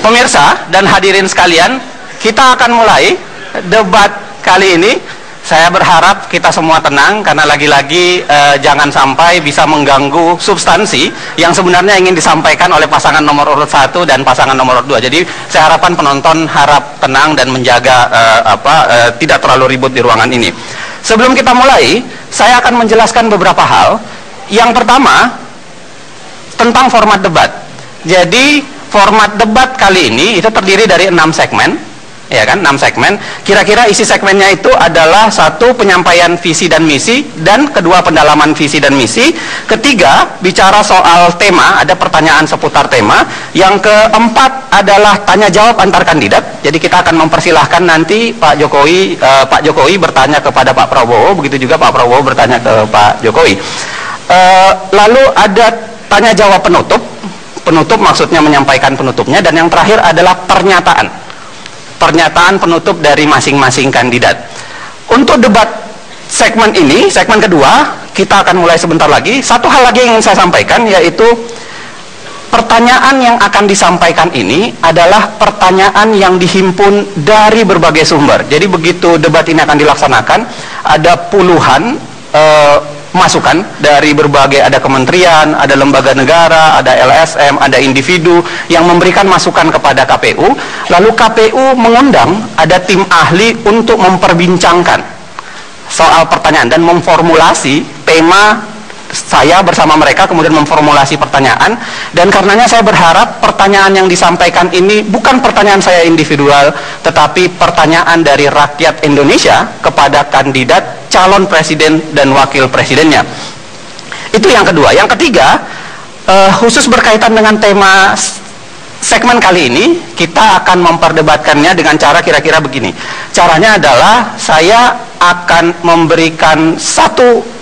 Pemirsa dan hadirin sekalian, kita akan mulai debat kali ini. Saya berharap kita semua tenang, karena lagi-lagi jangan sampai bisa mengganggu substansi yang sebenarnya ingin disampaikan oleh pasangan nomor urut 1 dan pasangan nomor urut 2. Jadi saya harapkan penonton harap tenang dan menjaga tidak terlalu ribut di ruangan ini. Sebelum kita mulai, saya akan menjelaskan beberapa hal. Yang pertama, tentang format debat. Jadi format debat kali ini itu terdiri dari 6 segmen, ya kan, 6 segmen. Kira-kira isi segmennya itu adalah 1, penyampaian visi dan misi, dan kedua, pendalaman visi dan misi. Ketiga, bicara soal tema, ada pertanyaan seputar tema. Yang keempat adalah tanya jawab antar kandidat. Jadi kita akan mempersilahkan nanti Pak Jokowi bertanya kepada Pak Prabowo, begitu juga Pak Prabowo bertanya ke Pak Jokowi. Lalu ada tanya jawab penutup. Penutup maksudnya menyampaikan penutupnya, dan yang terakhir adalah pernyataan penutup dari masing-masing kandidat. Untuk debat segmen ini, segmen kedua, kita akan mulai sebentar lagi. Satu hal lagi yang ingin saya sampaikan, yaitu pertanyaan yang akan disampaikan ini adalah pertanyaan yang dihimpun dari berbagai sumber. Jadi begitu debat ini akan dilaksanakan, ada puluhan masukan dari berbagai, ada kementerian, ada lembaga negara, ada LSM, ada individu yang memberikan masukan kepada KPU. Lalu KPU mengundang ada tim ahli untuk memperbincangkan soal pertanyaan dan memformulasi tema. Saya bersama mereka kemudian memformulasi pertanyaan, dan karenanya saya berharap pertanyaan yang disampaikan ini bukan pertanyaan saya individual, tetapi pertanyaan dari rakyat Indonesia kepada kandidat calon presiden dan wakil presidennya. Itu yang kedua. Yang ketiga, khusus berkaitan dengan tema segmen kali ini, kita akan memperdebatkannya dengan cara kira-kira begini. Caranya adalah saya akan memberikan satu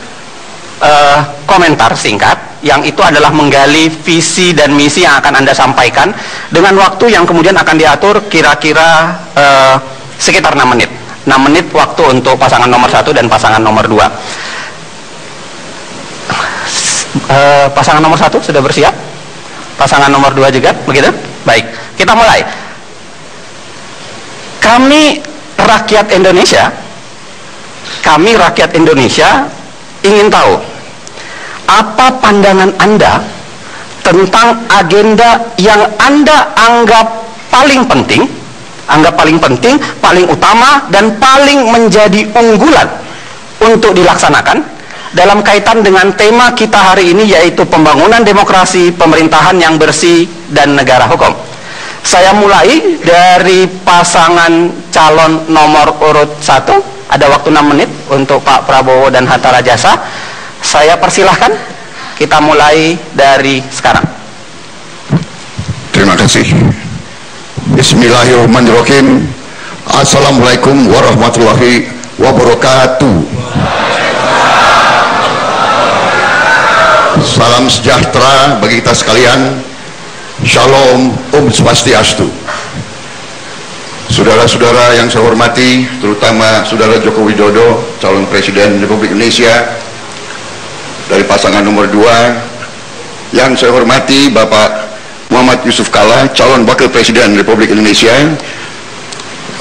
komentar singkat, yang itu adalah menggali visi dan misi yang akan Anda sampaikan, dengan waktu yang kemudian akan diatur kira-kira sekitar 6 menit. 6 menit waktu untuk pasangan nomor 1 dan pasangan nomor 2. Pasangan nomor 1 sudah bersiap? Pasangan nomor 2 juga? Begitu? Baik, kita mulai. Kami rakyat Indonesia ingin tahu apa pandangan Anda tentang agenda yang Anda anggap paling penting, paling utama, dan paling menjadi unggulan untuk dilaksanakan dalam kaitan dengan tema kita hari ini, yaitu pembangunan demokrasi, pemerintahan yang bersih, dan negara hukum. Saya mulai dari pasangan calon nomor urut 1. Ada waktu 6 menit untuk Pak Prabowo dan Hatta Rajasa. Saya persilahkan, kita mulai dari sekarang. Terima kasih. Bismillahirrahmanirrahim. Assalamualaikum warahmatullahi wabarakatuh. Salam sejahtera bagi kita sekalian. Shalom, Om Swastiastu. Saudara-saudara yang saya hormati, terutama Saudara Joko Widodo, calon Presiden Republik Indonesia dari pasangan nomor 2, yang saya hormati Bapak Muhammad Yusuf Kalla, calon Wakil Presiden Republik Indonesia,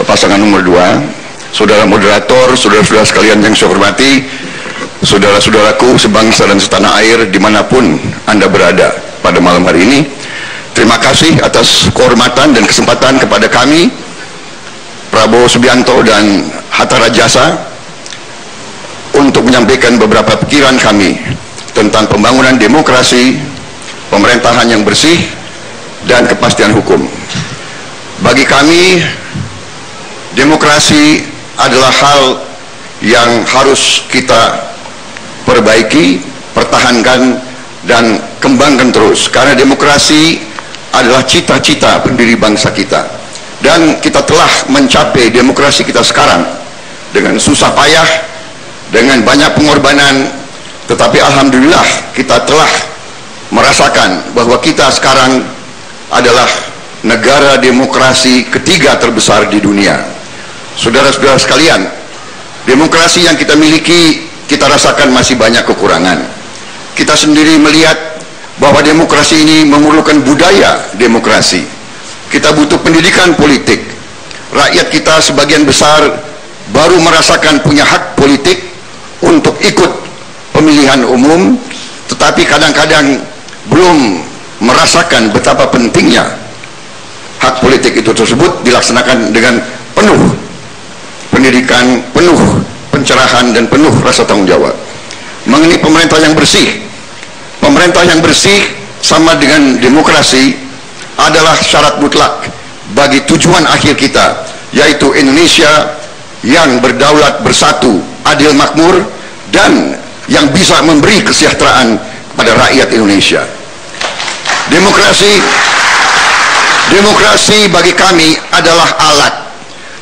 pasangan nomor 2, saudara moderator, saudara-saudara sekalian yang saya hormati, saudara-saudaraku sebangsa dan setanah air dimanapun Anda berada pada malam hari ini. Terima kasih atas kehormatan dan kesempatan kepada kami, Prabowo Subianto dan Hatta Rajasa, untuk menyampaikan beberapa pikiran kami tentang pembangunan demokrasi, pemerintahan yang bersih, dan kepastian hukum. Bagi kami, demokrasi adalah hal yang harus kita perbaiki, pertahankan, dan kembangkan terus, karena demokrasi adalah cita-cita pendiri bangsa kita. Dan kita telah mencapai demokrasi kita sekarang dengan susah payah, dengan banyak pengorbanan, tetapi alhamdulillah kita telah merasakan bahwa kita sekarang adalah negara demokrasi ketiga terbesar di dunia. Saudara-saudara sekalian, demokrasi yang kita miliki, kita rasakan masih banyak kekurangan. Kita sendiri melihat bahwa demokrasi ini memerlukan budaya demokrasi. kita butuh pendidikan politik. Rakyat kita sebagian besar baru merasakan punya hak politik untuk ikut pemilihan umum, tetapi kadang-kadang belum merasakan betapa pentingnya hak politik itu tersebut dilaksanakan dengan penuh pendidikan, penuh pencerahan, dan penuh rasa tanggung jawab. Mengenai pemerintah yang bersih sama dengan demokrasi adalah syarat mutlak bagi tujuan akhir kita, yaitu Indonesia yang berdaulat, bersatu, adil, makmur, dan yang bisa memberi kesejahteraan pada rakyat Indonesia. Demokrasi bagi kami adalah alat.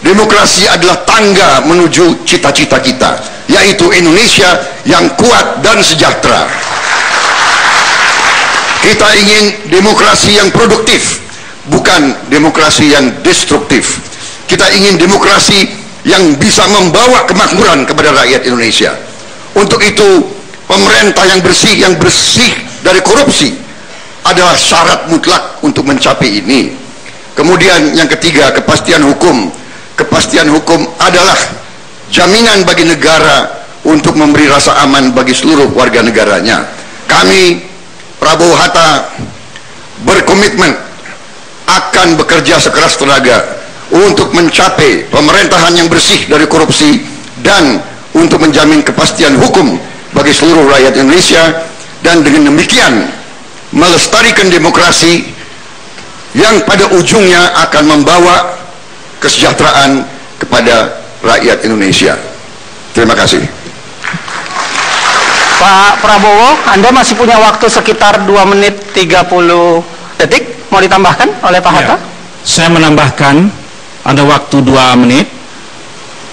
Demokrasi adalah tangga menuju cita-cita kita, yaitu Indonesia yang kuat dan sejahtera. Kita ingin demokrasi yang produktif, bukan demokrasi yang destruktif. Kita ingin demokrasi yang bisa membawa kemakmuran kepada rakyat Indonesia. Untuk itu, pemerintah yang bersih dari korupsi adalah syarat mutlak untuk mencapai ini. Kemudian yang ketiga, kepastian hukum. Kepastian hukum adalah jaminan bagi negara untuk memberi rasa aman bagi seluruh warga negaranya. Kami, Prabowo Hatta, berkomitmen akan bekerja sekeras tenaga untuk mencapai pemerintahan yang bersih dari korupsi dan untuk menjamin kepastian hukum bagi seluruh rakyat Indonesia, dan dengan demikian melestarikan demokrasi yang pada ujungnya akan membawa kesejahteraan kepada rakyat Indonesia. Terima kasih. Pak Prabowo, Anda masih punya waktu sekitar 2 menit 30 detik. Mau ditambahkan oleh Pak Hatta? Ya, saya menambahkan ada waktu 2 menit.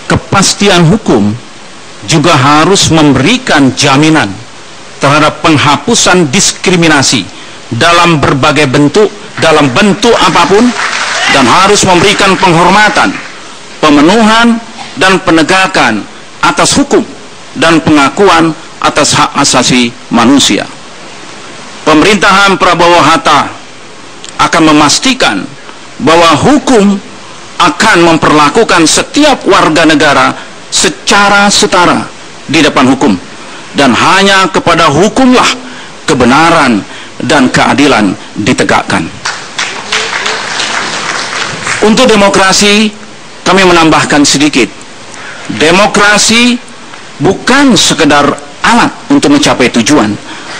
Kepastian hukum juga harus memberikan jaminan terhadap penghapusan diskriminasi dalam berbagai bentuk, dalam bentuk apapun, dan harus memberikan penghormatan, pemenuhan, dan penegakan atas hukum dan pengakuan atas hak asasi manusia. Pemerintahan Prabowo Hatta akan memastikan bahwa hukum akan memperlakukan setiap warga negara secara setara di depan hukum, dan hanya kepada hukumlah kebenaran dan keadilan ditegakkan. Untuk demokrasi, kami menambahkan sedikit. Demokrasi bukan sekedar alat untuk mencapai tujuan,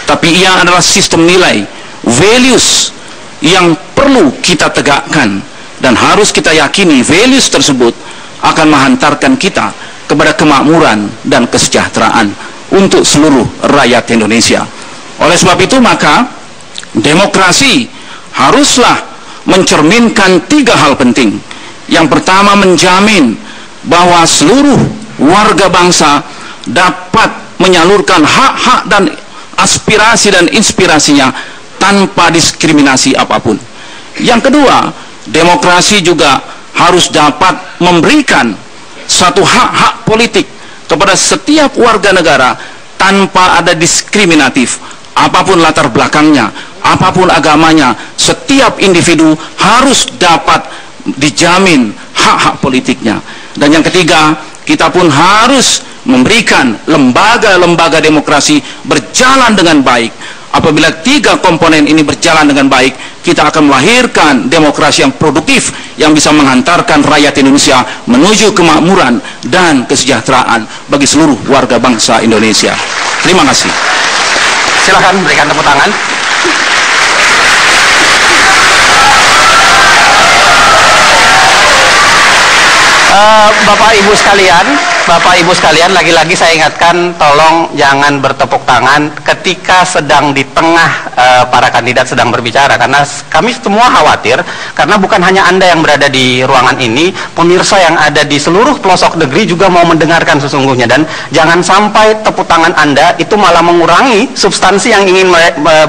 tapi ia adalah sistem nilai, values yang perlu kita tegakkan, dan harus kita yakini values tersebut akan menghantarkan kita kepada kemakmuran dan kesejahteraan untuk seluruh rakyat Indonesia. Oleh sebab itu, maka demokrasi haruslah mencerminkan 3 hal penting. Yang pertama, menjamin bahwa seluruh warga bangsa dapat menyalurkan hak-hak dan aspirasi dan inspirasinya tanpa diskriminasi apapun. Yang kedua, demokrasi juga harus dapat memberikan satu hak-hak politik kepada setiap warga negara tanpa ada diskriminatif. Apapun latar belakangnya, apapun agamanya, setiap individu harus dapat dijamin hak-hak politiknya. Dan yang ketiga, kita pun harus memberikan lembaga-lembaga demokrasi berjalan dengan baik. Apabila 3 komponen ini berjalan dengan baik, kita akan melahirkan demokrasi yang produktif yang bisa menghantarkan rakyat Indonesia menuju kemakmuran dan kesejahteraan bagi seluruh warga bangsa Indonesia. Terima kasih. Silakan berikan tepuk tangan. Bapak Ibu sekalian, lagi-lagi saya ingatkan, tolong jangan bertepuk tangan ketika sedang di tengah para kandidat sedang berbicara, karena kami semua khawatir, karena bukan hanya Anda yang berada di ruangan ini, pemirsa yang ada di seluruh pelosok negeri juga mau mendengarkan sesungguhnya, dan jangan sampai tepuk tangan Anda itu malah mengurangi substansi yang ingin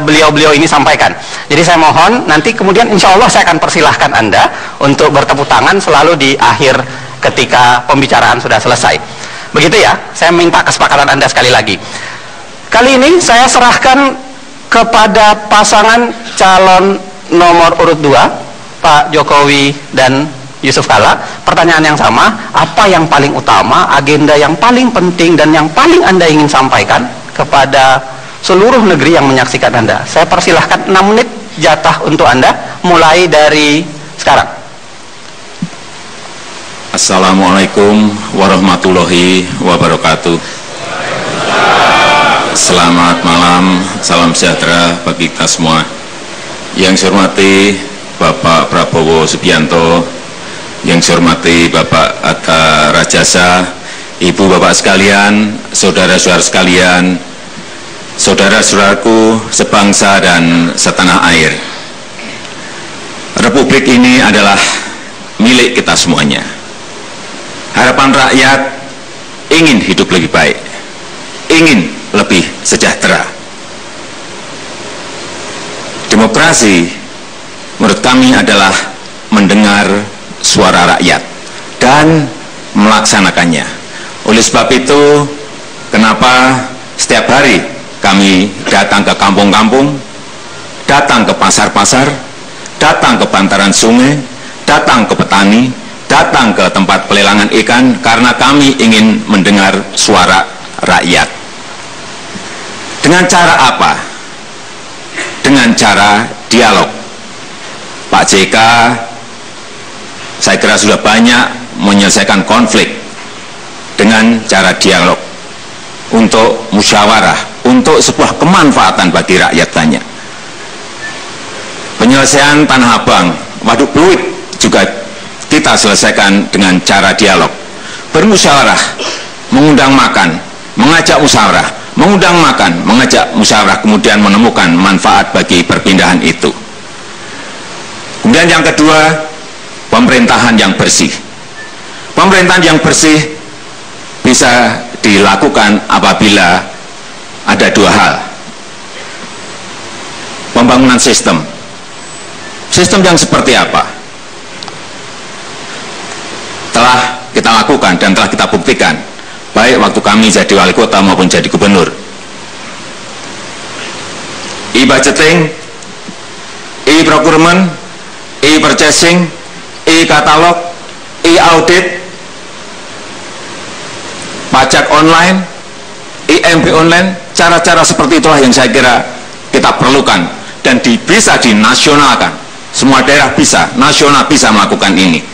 beliau-beliau ini sampaikan. Jadi saya mohon, nanti kemudian insya Allah saya akan persilahkan Anda untuk bertepuk tangan selalu di akhir ketika pembicaraan sudah selesai. Begitu ya, saya minta kesepakatan Anda sekali lagi. Kali ini saya serahkan kepada pasangan calon nomor urut 2 Pak Jokowi dan Yusuf Kalla, pertanyaan yang sama, apa yang paling utama, agenda yang paling penting dan yang paling Anda ingin sampaikan kepada seluruh negeri yang menyaksikan Anda? Saya persilahkan 6 menit jatah untuk Anda, mulai dari sekarang. Assalamualaikum warahmatullahi wabarakatuh. Selamat malam, salam sejahtera bagi kita semua. Yang saya hormati Bapak Prabowo Subianto, yang saya hormati Bapak Hatta Rajasa, Ibu Bapak sekalian, saudara-saudara sekalian, saudara-saudaraku sebangsa dan setanah air. Republik ini adalah milik kita semuanya. Harapan rakyat ingin hidup lebih baik, ingin lebih sejahtera. Demokrasi menurut kami adalah mendengar suara rakyat dan melaksanakannya. Oleh sebab itu, kenapa setiap hari kami datang ke kampung-kampung, datang ke pasar-pasar, datang ke bantaran sungai, datang ke petani, datang ke tempat pelelangan ikan, karena kami ingin mendengar suara rakyat. Dengan cara apa? Dengan cara dialog. Pak JK, saya kira sudah banyak menyelesaikan konflik dengan cara dialog, untuk musyawarah, untuk sebuah kemanfaatan bagi rakyat banyak. Penyelesaian Tanah Abang, Waduk Pluit juga kita selesaikan dengan cara dialog, bermusyawarah, mengundang makan, mengajak musyawarah, mengundang makan, mengajak musyawarah, kemudian menemukan manfaat bagi perpindahan itu. Kemudian yang kedua, pemerintahan yang bersih. Pemerintahan yang bersih bisa dilakukan apabila ada dua hal. Pembangunan sistem. Sistem yang seperti apa? Telah kita lakukan dan telah kita buktikan, baik waktu kami jadi wali kota maupun jadi gubernur. E-budgeting, e-procurement, e-purchasing, e-katalog, e-audit, pajak online, IMB online, cara-cara seperti itulah yang saya kira kita perlukan dan bisa dinasionalkan. Semua daerah bisa, nasional bisa melakukan ini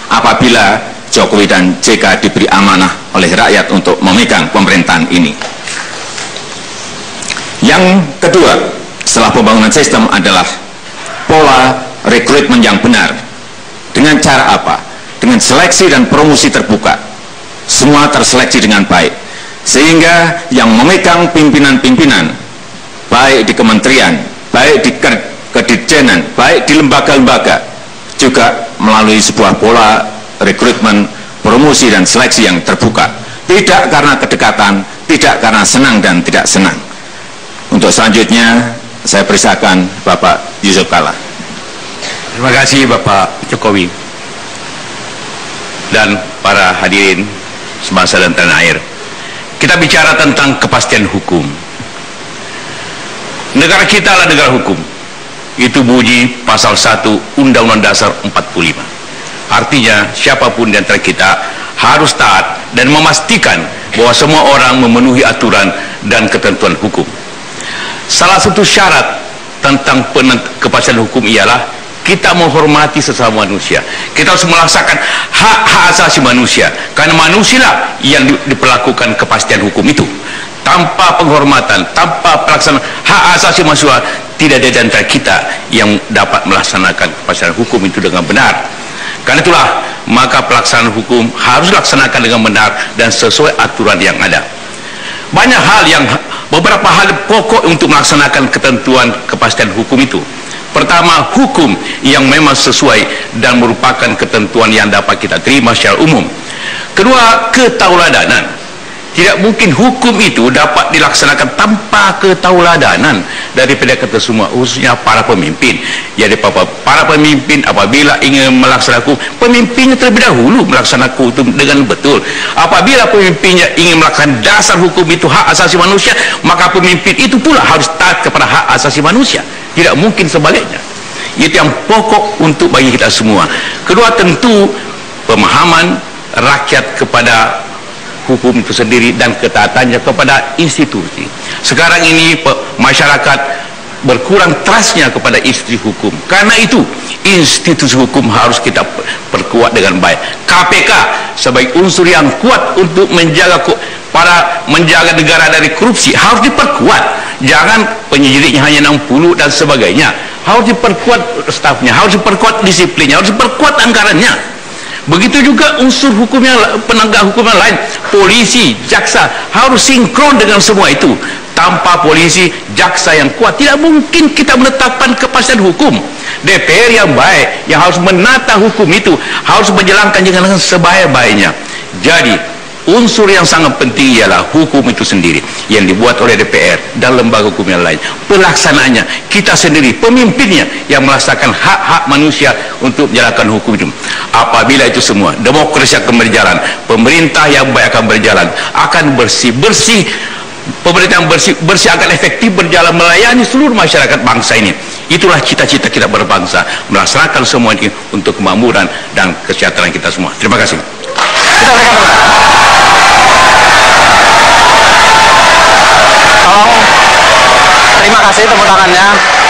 apabila Jokowi dan JK diberi amanah oleh rakyat untuk memegang pemerintahan ini. Yang kedua, setelah pembangunan sistem adalah pola rekrutmen yang benar. Dengan cara apa? Dengan seleksi dan promosi terbuka. Semua terseleksi dengan baik, sehingga yang memegang pimpinan-pimpinan, baik di kementerian, baik di kedirjenan, baik di lembaga-lembaga, juga melalui sebuah pola rekrutmen, promosi dan seleksi yang terbuka. Tidak karena kedekatan, tidak karena senang dan tidak senang. Untuk selanjutnya, saya persilakan Bapak Yusuf Kalla. Terima kasih Bapak Jokowi dan para hadirin sebangsa dan tanah air. Kita bicara tentang kepastian hukum. Negara kita adalah negara hukum. Itu bunyi pasal 1 Undang-Undang Dasar 45. Artinya siapapun di antara kita harus taat dan memastikan bahwa semua orang memenuhi aturan dan ketentuan hukum. Salah satu syarat tentang kepastian hukum ialah kita menghormati sesama manusia. Kita harus melaksanakan hak-hak asasi manusia, karena manusialah yang diperlakukan kepastian hukum itu. Tanpa penghormatan, tanpa pelaksanaan hak asasi manusia, tidak ada di antara kita yang dapat melaksanakan kepastian hukum itu dengan benar. Karena itulah, maka pelaksanaan hukum harus dilaksanakan dengan benar dan sesuai aturan yang ada. Banyak hal beberapa hal pokok untuk melaksanakan ketentuan kepastian hukum itu. Pertama, hukum yang memang sesuai dan merupakan ketentuan yang dapat kita terima secara umum. Kedua, ketauladanan. Tidak mungkin hukum itu dapat dilaksanakan tanpa ketauladanan daripada kita semua, khususnya para pemimpin. Jadi para pemimpin apabila ingin melaksanakan hukum, pemimpinnya terlebih dahulu melaksanakan itu dengan betul. Apabila pemimpinnya ingin melaksanakan dasar hukum itu hak asasi manusia, maka pemimpin itu pula harus taat kepada hak asasi manusia. Tidak mungkin sebaliknya. Itu yang pokok untuk bagi kita semua. Kedua, tentu pemahaman rakyat kepada hukum itu sendiri dan ketaatannya kepada institusi. Sekarang ini masyarakat berkurang trustnya kepada institusi hukum. Karena itu institusi hukum harus kita perkuat dengan baik. KPK sebagai unsur yang kuat untuk menjaga negara dari korupsi harus diperkuat. Jangan penyidiknya hanya 60 dan sebagainya. Harus diperkuat stafnya, harus diperkuat disiplinnya, harus diperkuat anggarannya. Begitu juga unsur hukum yang penegak hukum yang lain, polisi, jaksa harus sinkron dengan semua itu. Tanpa polisi, jaksa yang kuat tidak mungkin kita menetapkan kepastian hukum. DPR yang baik yang harus menata hukum itu harus menjalankan dengan sebaik-baiknya. Jadi unsur yang sangat penting ialah hukum itu sendiri yang dibuat oleh DPR dan lembaga hukum yang lain. Pelaksanaannya kita sendiri, pemimpinnya yang melaksanakan hak-hak manusia untuk menjalankan hukum itu. Apabila itu semua, demokrasi akan berjalan, pemerintah yang baik akan berjalan, akan bersih-bersih. Pemerintah yang bersih akan efektif berjalan melayani seluruh masyarakat bangsa ini. Itulah cita-cita kita berbangsa, melaksanakan semua ini untuk kemakmuran dan kesejahteraan kita semua. Terima kasih. Terima kasih tepuk tangannya.